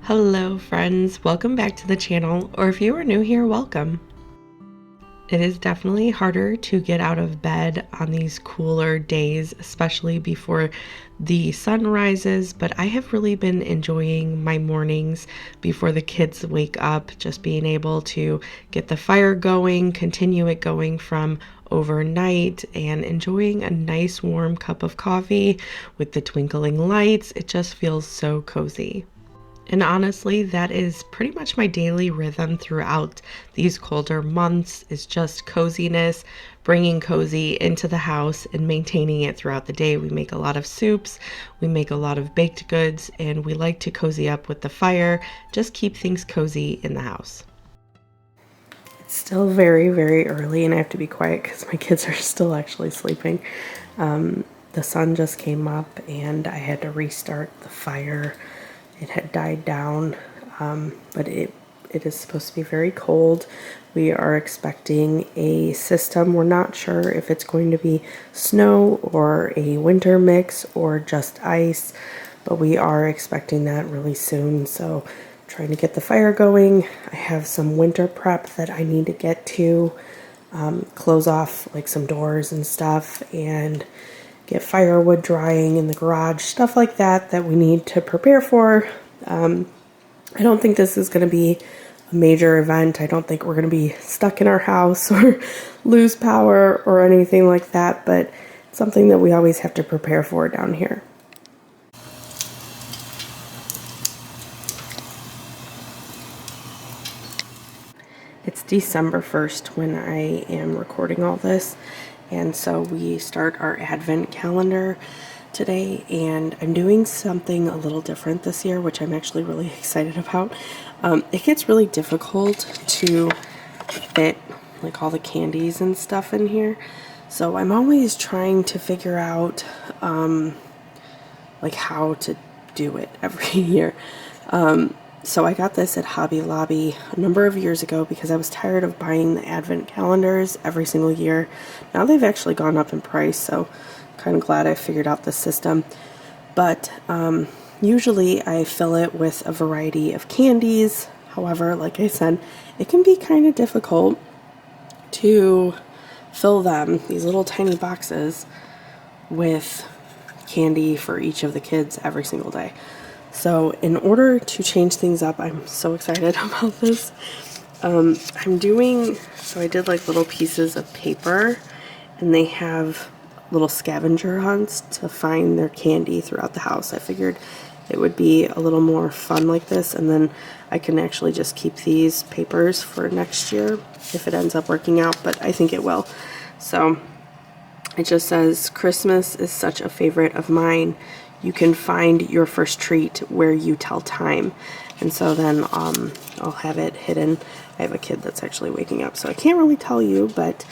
Hello friends, welcome back to the channel, or if you are new here, welcome. It is definitely harder to get out of bed on these cooler days, especially before the sun rises, but I have really been enjoying my mornings before the kids wake up, just being able to get the fire going, continue it going from overnight, and enjoying a nice warm cup of coffee with the twinkling lights. It just feels so cozy. And honestly, that is pretty much my daily rhythm throughout these colder months is just coziness, bringing cozy into the house and maintaining it throughout the day. We make a lot of soups, we make a lot of baked goods, and we like to cozy up with the fire, just keep things cozy in the house. It's still very, very early and I have to be quiet because my kids are still actually sleeping. The sun just came up and I had to restart the fire. It had died down, but it is supposed to be very cold. We are expecting a system. We're not sure if it's going to be snow or a winter mix or just ice, but we are expecting that really soon. So trying to get the fire going. I have some winter prep that I need to get to, close off like some doors and stuff, and get firewood drying in the garage, stuff like that we need to prepare for. I don't think this is going to be a major event. I don't think we're going to be stuck in our house or lose power or anything like that, but it's something that we always have to prepare for down here. It's December 1st when I am recording all this. And so we start our advent calendar today, and I'm doing something a little different this year, which I'm actually really excited about. It gets really difficult to fit like all the candies and stuff in here. So I'm always trying to figure out like how to do it every year. So I got this at Hobby Lobby a number of years ago because I was tired of buying the advent calendars every single year. Now they've actually gone up in price, so I'm kind of glad I figured out this system. But usually I fill it with a variety of candies. However, like I said, it can be kind of difficult to fill them, these little tiny boxes, with candy for each of the kids every single day. So in order to change things up, I'm so excited about this. So I did like little pieces of paper, and they have little scavenger hunts to find their candy throughout the house. I figured it would be a little more fun like this, and then I can actually just keep these papers for next year if it ends up working out, but I think it will. So it just says, "Christmas is such a favorite of mine. You can find your first treat where you tell time." And so then I'll have it hidden. I have a kid that's actually waking up, so I can't really tell you, but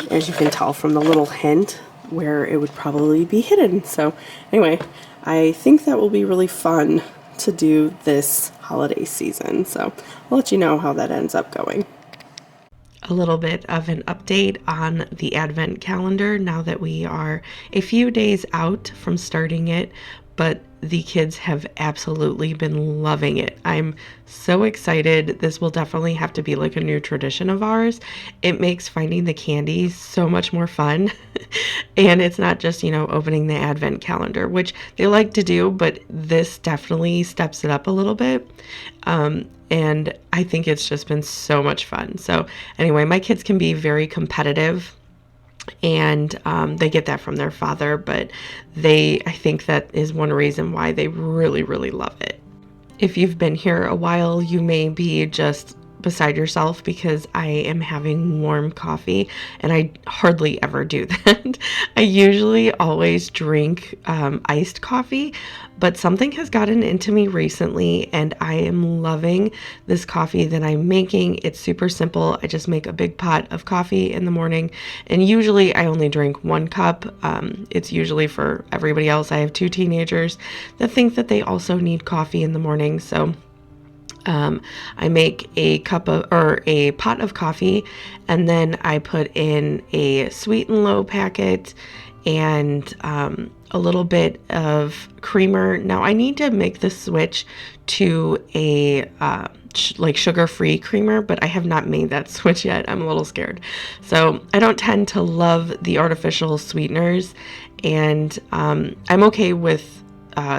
as you can tell from the little hint, where it would probably be hidden. So anyway, I think that will be really fun to do this holiday season. So I'll let you know how that ends up going. A little bit of an update on the advent calendar now that we are a few days out from starting it, but the kids have absolutely been loving it. I'm so excited. This will definitely have to be like a new tradition of ours. It makes finding the candies so much more fun. And it's not just, opening the advent calendar, which they like to do, but this definitely steps it up a little bit. And I think it's just been so much fun. So anyway, my kids can be very competitive, and they get that from their father, but I think that is one reason why they really, really love it. If you've been here a while, you may be just beside yourself because I am having warm coffee, and I hardly ever do that. I usually always drink iced coffee, but something has gotten into me recently, and I am loving this coffee that I'm making. It's super simple. I just make a big pot of coffee in the morning, and usually I only drink 1 cup. It's usually for everybody else. I have 2 teenagers that think that they also need coffee in the morning, so I make a pot of coffee, and then I put in a sweet and low packet and a little bit of creamer. Now I need to make the switch to a like sugar-free creamer, but I have not made that switch yet. I'm a little scared. So I don't tend to love the artificial sweeteners, and I'm okay with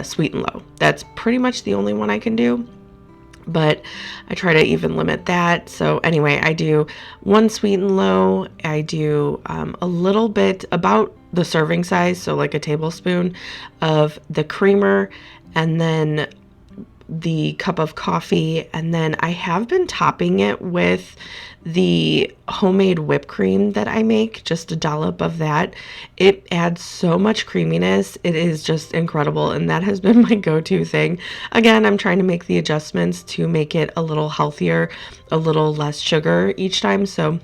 sweet and low. That's pretty much the only one I can do, but I try to even limit that. So anyway, I do one sweet and low. I do a little bit, about the serving size, so like a tablespoon of the creamer, and then the cup of coffee, and then I have been topping it with the homemade whipped cream that I make, just a dollop of that. It adds so much creaminess. It is just incredible, and that has been my go-to thing. Again, I'm trying to make the adjustments to make it a little healthier, a little less sugar each time, so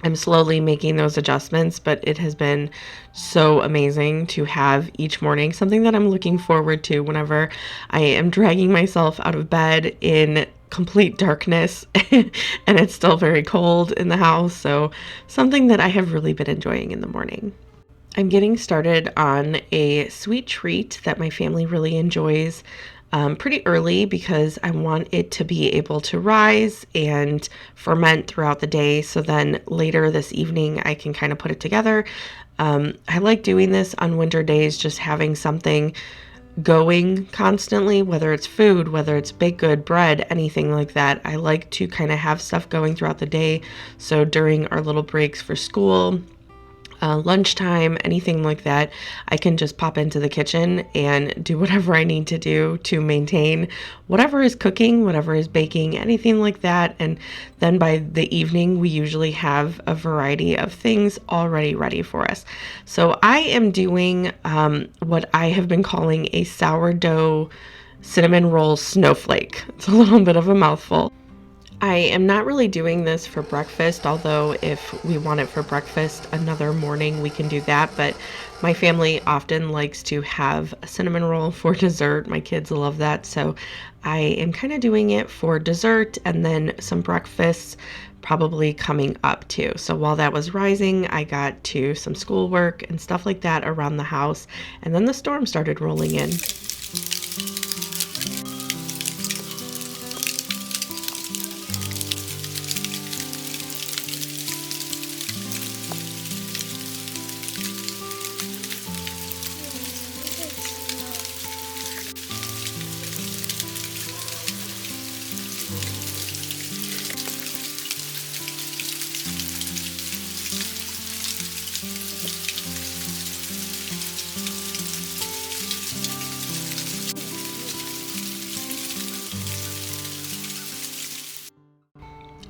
I'm slowly making those adjustments, but it has been so amazing to have each morning, something that I'm looking forward to whenever I am dragging myself out of bed in complete darkness and it's still very cold in the house. So something that I have really been enjoying in the morning. I'm getting started on a sweet treat that my family really enjoys pretty early, because I want it to be able to rise and ferment throughout the day. So then later this evening, I can kind of put it together. I like doing this on winter days, just having something going constantly, whether it's food, whether it's baked good, bread, anything like that. I like to kind of have stuff going throughout the day. So during our little breaks for school, lunchtime, anything like that, I can just pop into the kitchen and do whatever I need to do to maintain whatever is cooking, whatever is baking, anything like that. And then by the evening, we usually have a variety of things already ready for us. So I am doing what I have been calling a sourdough cinnamon roll snowflake. It's a little bit of a mouthful. I am not really doing this for breakfast, although if we want it for breakfast another morning, we can do that. But my family often likes to have a cinnamon roll for dessert. My kids love that. So I am kind of doing it for dessert and then some breakfasts probably coming up too. So while that was rising, I got to some schoolwork and stuff like that around the house. And then the storm started rolling in.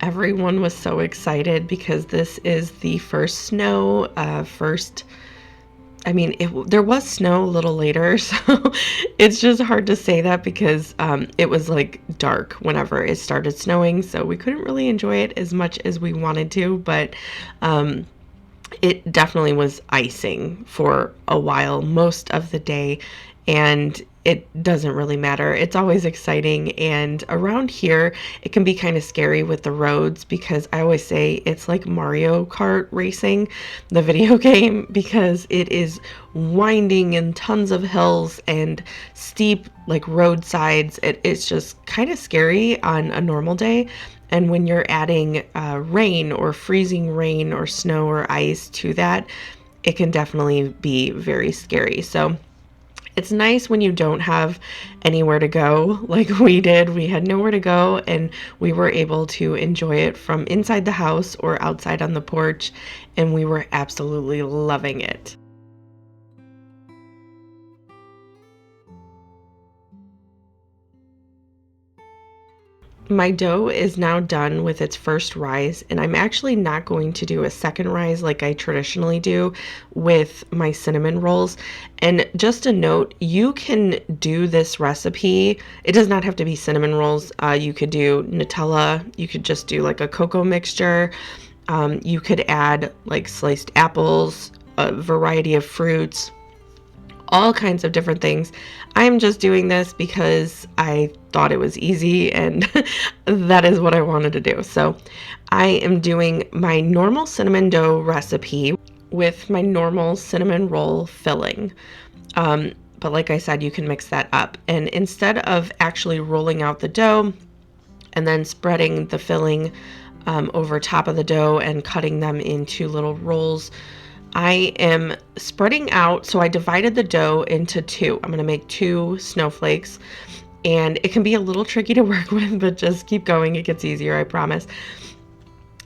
Everyone was so excited because this is the first snow, there was snow a little later, so it's just hard to say that because it was like dark whenever it started snowing, so we couldn't really enjoy it as much as we wanted to, but it definitely was icing for a while, most of the day, and it doesn't really matter. It's always exciting, and around here it can be kind of scary with the roads, because I always say it's like Mario Kart racing, the video game, because it is winding and tons of hills and steep like roadsides. It's just kind of scary on a normal day. And when you're adding rain or freezing rain or snow or ice to that, it can definitely be very scary. So it's nice when you don't have anywhere to go like we did. We had nowhere to go, and we were able to enjoy it from inside the house or outside on the porch, and we were absolutely loving it. My dough is now done with its first rise, and I'm actually not going to do a second rise like I traditionally do with my cinnamon rolls. And just a note, you can do this recipe. It does not have to be cinnamon rolls. You could do Nutella. You could just do like a cocoa mixture. You could add like sliced apples, a variety of fruits, all kinds of different things. I'm just doing this because I thought it was easy, and that is what I wanted to do. So I am doing my normal cinnamon dough recipe with my normal cinnamon roll filling. But like I said, you can mix that up. And instead of actually rolling out the dough and then spreading the filling over top of the dough and cutting them into little rolls, I am spreading out. So I divided the dough into two. I'm going to make 2 snowflakes, and it can be a little tricky to work with, but just keep going. It gets easier, I promise.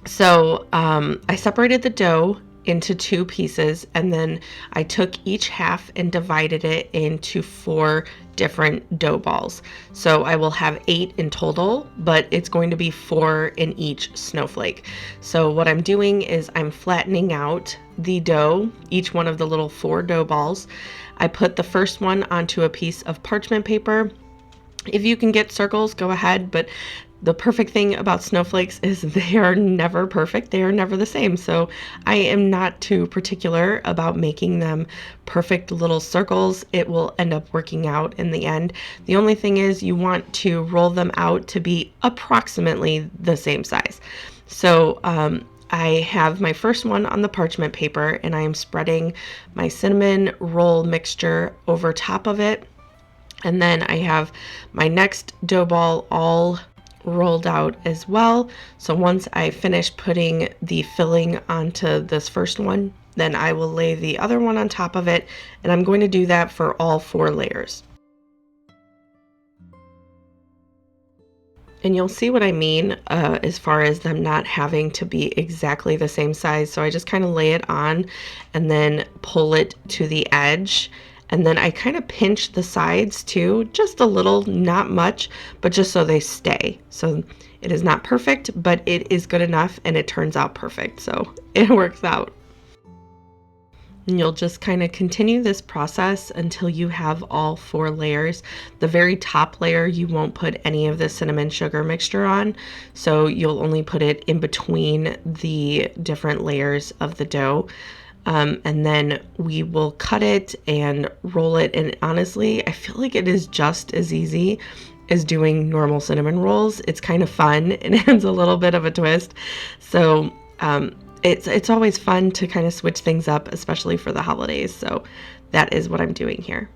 So I separated the dough into 2 pieces, and then I took each half and divided it into 4 different dough balls. So I will have 8 in total, but it's going to be 4 in each snowflake. So what I'm doing is I'm flattening out the dough, each one of the little 4 dough balls. I put the first one onto a piece of parchment paper. If you can get circles, go ahead, but the perfect thing about snowflakes is they are never perfect. They are never the same. So I am not too particular about making them perfect little circles. It will end up working out in the end. The only thing is you want to roll them out to be approximately the same size. So I have my first one on the parchment paper, and I am spreading my cinnamon roll mixture over top of it. And then I have my next dough ball all rolled out as well. So once I finish putting the filling onto this first one, then I will lay the other one on top of it, and I'm going to do that for all 4 layers. And you'll see what I mean as far as them not having to be exactly the same size. So I just kind of lay it on and then pull it to the edge. And then I kind of pinch the sides too, just a little, not much, but just so they stay. So it is not perfect, but it is good enough, and it turns out perfect. So it works out. And you'll just kind of continue this process until you have all 4 layers. The very top layer, you won't put any of the cinnamon sugar mixture on. So you'll only put it in between the different layers of the dough. And then we will cut it and roll it. And honestly, I feel like it is just as easy as doing normal cinnamon rolls. It's kind of fun and it has a little bit of a twist. So it's always fun to kind of switch things up, especially for the holidays. So that is what I'm doing here.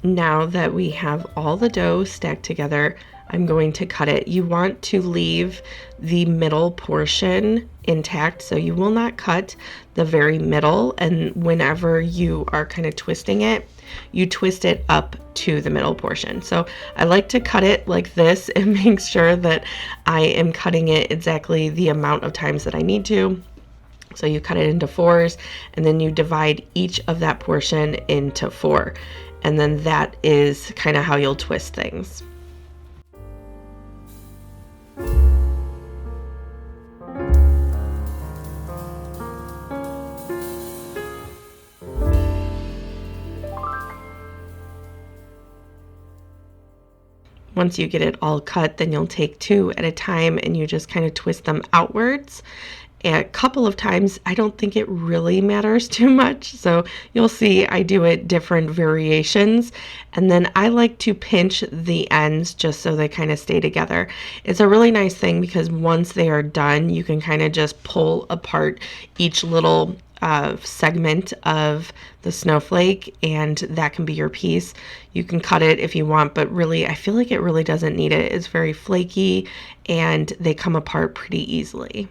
Now that we have all the dough stacked together, I'm going to cut it. You want to leave the middle portion intact, so you will not cut the very middle. And whenever you are kind of twisting it, you twist it up to the middle portion. So I like to cut it like this and make sure that I am cutting it exactly the amount of times that I need to. So you cut it into 4s, and then you divide each of that portion into 4. And then that is kind of how you'll twist things. Once you get it all cut, then you'll take 2 at a time and you just kind of twist them outwards. A couple of times, I don't think it really matters too much. So you'll see I do it different variations. And then I like to pinch the ends just so they kind of stay together. It's a really nice thing because once they are done, you can kind of just pull apart each little segment of the snowflake, and that can be your piece. You can cut it if you want, but really I feel like it really doesn't need it. It's very flaky and they come apart pretty easily.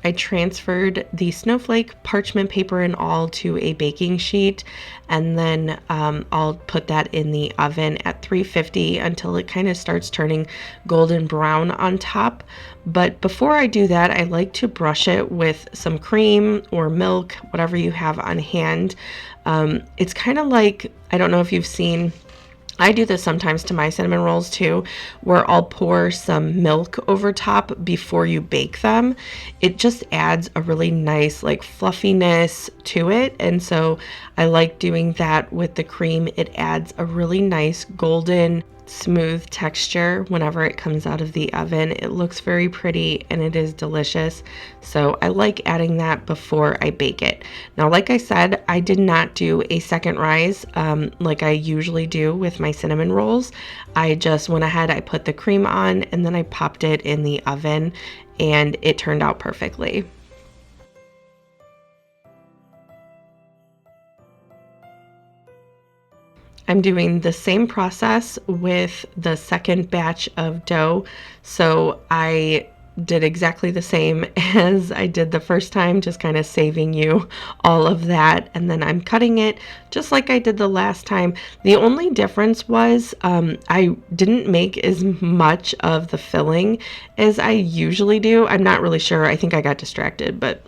I transferred the snowflake, parchment paper and all to a baking sheet, and then I'll put that in the oven at 350 until it kind of starts turning golden brown on top. But before I do that, I like to brush it with some cream or milk, whatever you have on hand. It's kind of like, I don't know if you've seen, I do this sometimes to my cinnamon rolls too, where I'll pour some milk over top before you bake them. It just adds a really nice like fluffiness to it. And so I like doing that with the cream. It adds a really nice golden smooth texture whenever it comes out of the oven. It looks very pretty and it is delicious. So I like adding that before I bake it. Now, like I said, I did not do a second rise like I usually do with my cinnamon rolls. I just went ahead, I put the cream on, and then I popped it in the oven and it turned out perfectly. I'm doing the same process with the second batch of dough. So I did exactly the same as I did the first time, just kind of saving you all of that. And then I'm cutting it just like I did the last time. The only difference was I didn't make as much of the filling as I usually do. I'm not really sure. I think I got distracted, but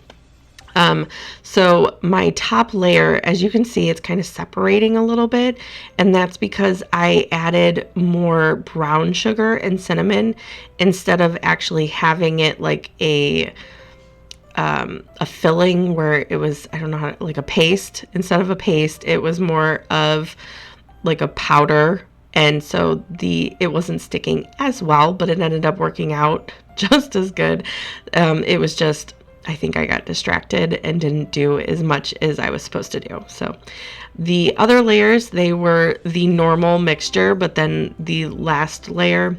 so my top layer, as you can see, it's kind of separating a little bit, and that's because I added more brown sugar and cinnamon instead of actually having it like a filling where it was, I don't know how, like a paste. Instead of a paste, it was more of like a powder. And so it wasn't sticking as well, but it ended up working out just as good. It was just, I think I got distracted and didn't do as much as I was supposed to do. So the other layers, they were the normal mixture, but then the last layer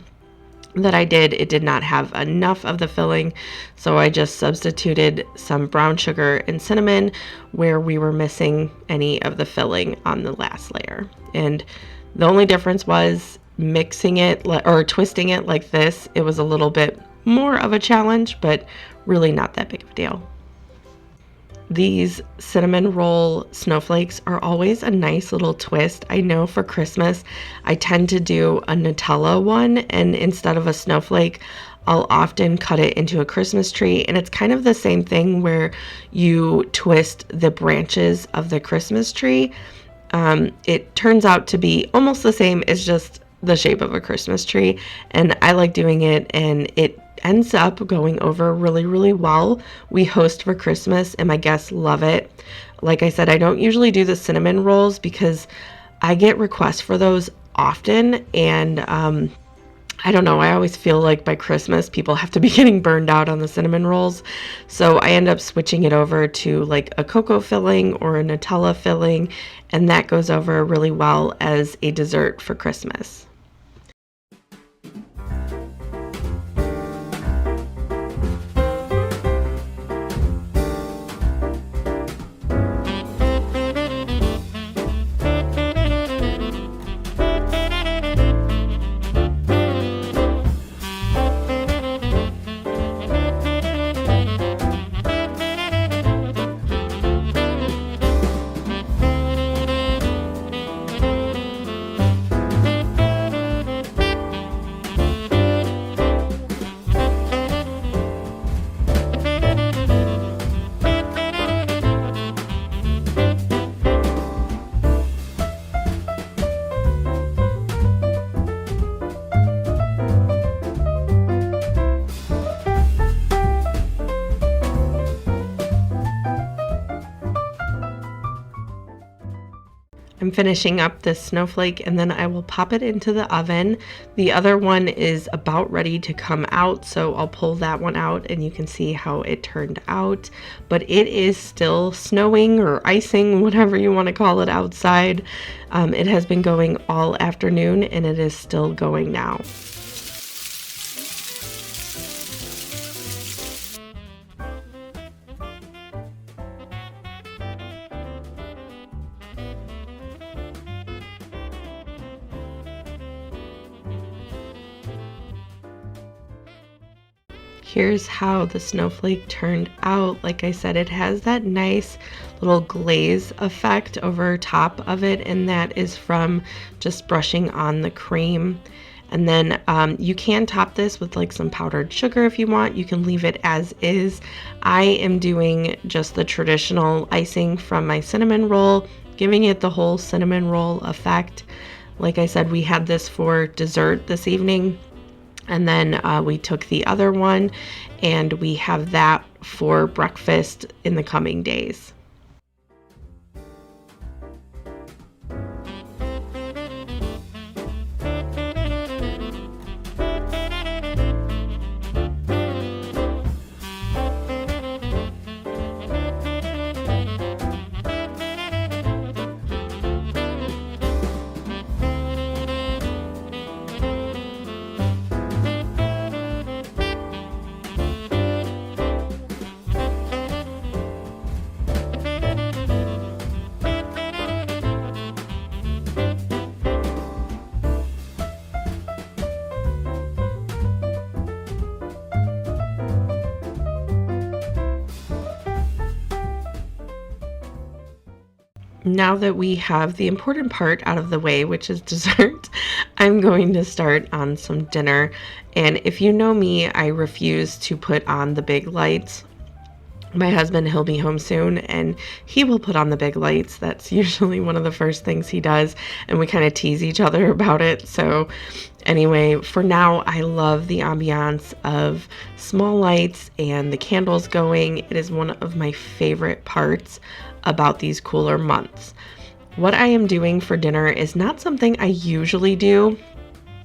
that I did, it did not have enough of the filling. So I just substituted some brown sugar and cinnamon where we were missing any of the filling on the last layer. And the only difference was mixing it or twisting it like this. It was a little bit more of a challenge, but really not that big of a deal. These cinnamon roll snowflakes are always a nice little twist. I know for Christmas, I tend to do a Nutella one, and instead of a snowflake, I'll often cut it into a Christmas tree. And it's kind of the same thing where you twist the branches of the Christmas tree. It turns out to be almost the same. It's just the shape of a Christmas tree, and I like doing it, and it ends up going over really, really well. We host for Christmas and my guests love it. Like I said, I don't usually do the cinnamon rolls because I get requests for those often, and I don't know, I always feel like by Christmas people have to be getting burned out on the cinnamon rolls. So I end up switching it over to like a cocoa filling or a Nutella filling, and that goes over really well as a dessert for Christmas. I'm finishing up this snowflake and then I will pop it into the oven. The other one is about ready to come out, so I'll pull that one out and you can see how it turned out. But it is still snowing or icing, whatever you want to call it, outside. It has been going all afternoon and it is still going now. Here's how the snowflake turned out. Like I said, it has that nice little glaze effect over top of it, and that is from just brushing on the cream. And then you can top this with like some powdered sugar if you want. You can leave it as is. I am doing just the traditional icing from my cinnamon roll, giving it the whole cinnamon roll effect. Like I said, we had this for dessert this evening. And then we took the other one and we have that for breakfast in the coming days. Now that we have the important part out of the way, which is dessert, I'm going to start on some dinner. And if you know me, I refuse to put on the big lights. My husband, he'll be home soon, and he will put on the big lights. That's usually one of the first things he does, and we kind of tease each other about it. So anyway, for now, I love the ambiance of small lights and the candles going. It is one of my favorite parts about these cooler months. What I am doing for dinner is not something I usually do.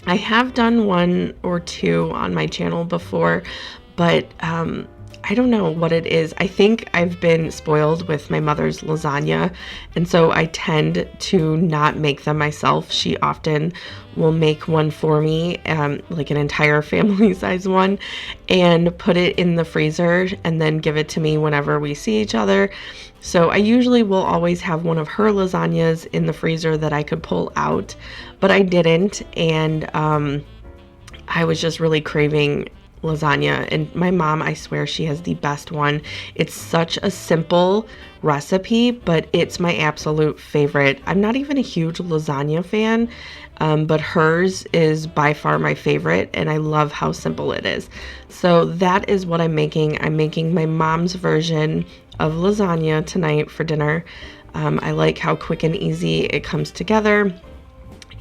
I have done one or two on my channel before, but I don't know what it is. I think I've been spoiled with my mother's lasagna, and so I tend to not make them myself. She often will make one for me, like an entire family size one, and put it in the freezer and then give it to me whenever we see each other. So I usually will always have one of her lasagnas in the freezer that I could pull out, but I didn't, and I was just really craving lasagna. And my mom, I swear she has the best one. It's such a simple recipe, but it's my absolute favorite. I'm not even a huge lasagna fan, but hers is by far my favorite, and I love how simple it is. So that is what I'm making. I'm making my mom's version of lasagna tonight for dinner. I like how quick and easy it comes together.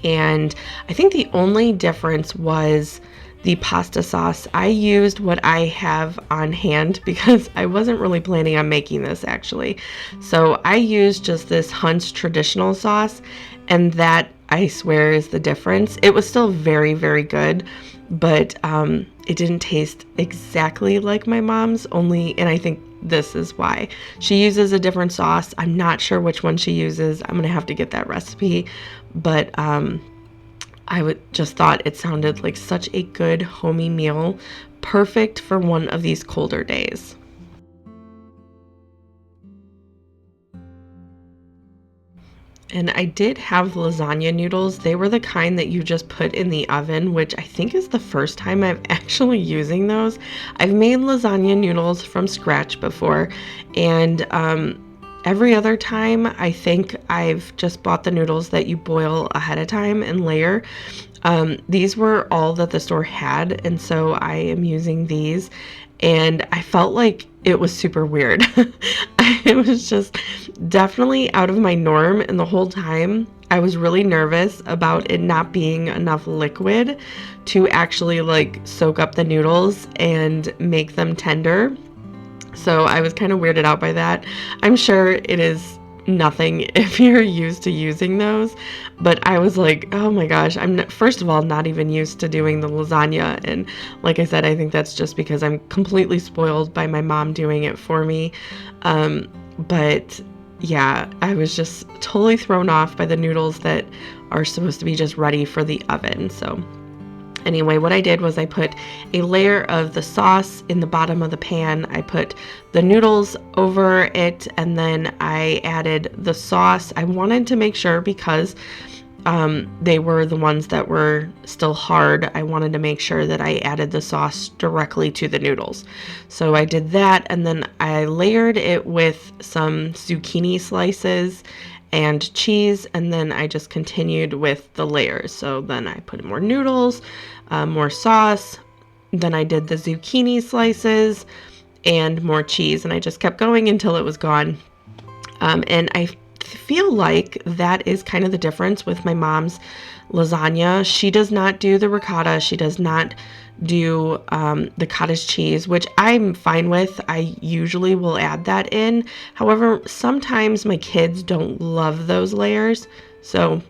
And I think the only difference was the pasta sauce. I used what I have on hand because I wasn't really planning on making this actually. So I used just this Hunt's traditional sauce, and that, I swear, is the difference. It was still very, very good, but it didn't taste exactly like my mom's, and I think this is why. She uses a different sauce. I'm not sure which one she uses. I'm gonna have to get that recipe, but just thought it sounded like such a good homey meal, perfect for one of these colder days. And I did have lasagna noodles. They were the kind that you just put in the oven, which I think is the first time I'm actually using those. I've made lasagna noodles from scratch before, and every other time I think I've just bought the noodles that you boil ahead of time and layer. These were all that the store had, and so I am using these, and I felt like it was super weird. It was just definitely out of my norm, and the whole time I was really nervous about it not being enough liquid to actually like soak up the noodles and make them tender. So I was kind of weirded out by that. I'm sure it is nothing if you're used to using those, but I was like, oh my gosh, first of all not even used to doing the lasagna, and like I said, I think that's just because I'm completely spoiled by my mom doing it for me. But yeah, I was just totally thrown off by the noodles that are supposed to be just ready for the oven. So anyway, what I did was I put a layer of the sauce in the bottom of the pan. I put the noodles over it, and then I added the sauce. I wanted to make sure, because they were the ones that were still hard, I wanted to make sure that I added the sauce directly to the noodles. So I did that, and then I layered it with some zucchini slices and cheese, and then I just continued with the layers. So then I put in more noodles, more sauce, then I did the zucchini slices and more cheese, and I just kept going until it was gone. And I feel like that is kind of the difference with my mom's lasagna. She does not do the ricotta. She does not do the cottage cheese, which I'm fine with. I usually will add that in. However, sometimes my kids don't love those layers, so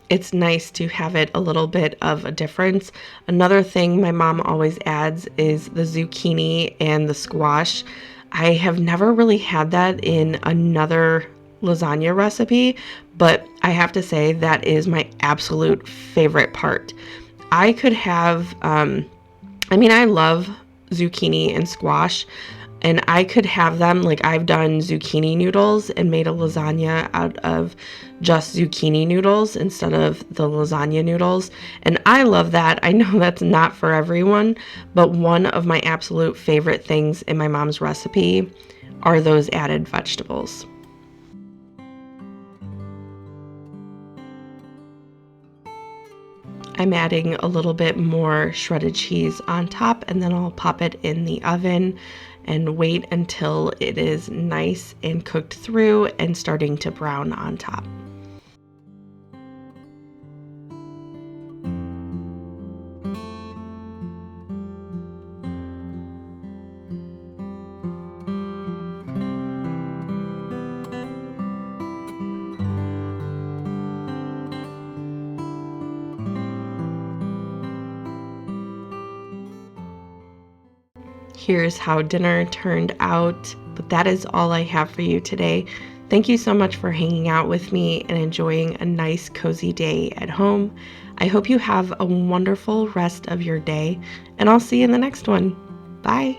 it's nice to have it a little bit of a difference. Another thing my mom always adds is the zucchini and the squash. I have never really had that in another lasagna recipe, but I have to say that is my absolute favorite part. I could have, I love zucchini and squash, and I could have them, like I've done zucchini noodles and made a lasagna out of just zucchini noodles instead of the lasagna noodles. And I love that. I know that's not for everyone, but one of my absolute favorite things in my mom's recipe are those added vegetables. I'm adding a little bit more shredded cheese on top, and then I'll pop it in the oven and wait until it is nice and cooked through and starting to brown on top. Here's how dinner turned out, but that is all I have for you today. Thank you so much for hanging out with me and enjoying a nice, cozy day at home. I hope you have a wonderful rest of your day, and I'll see you in the next one. Bye.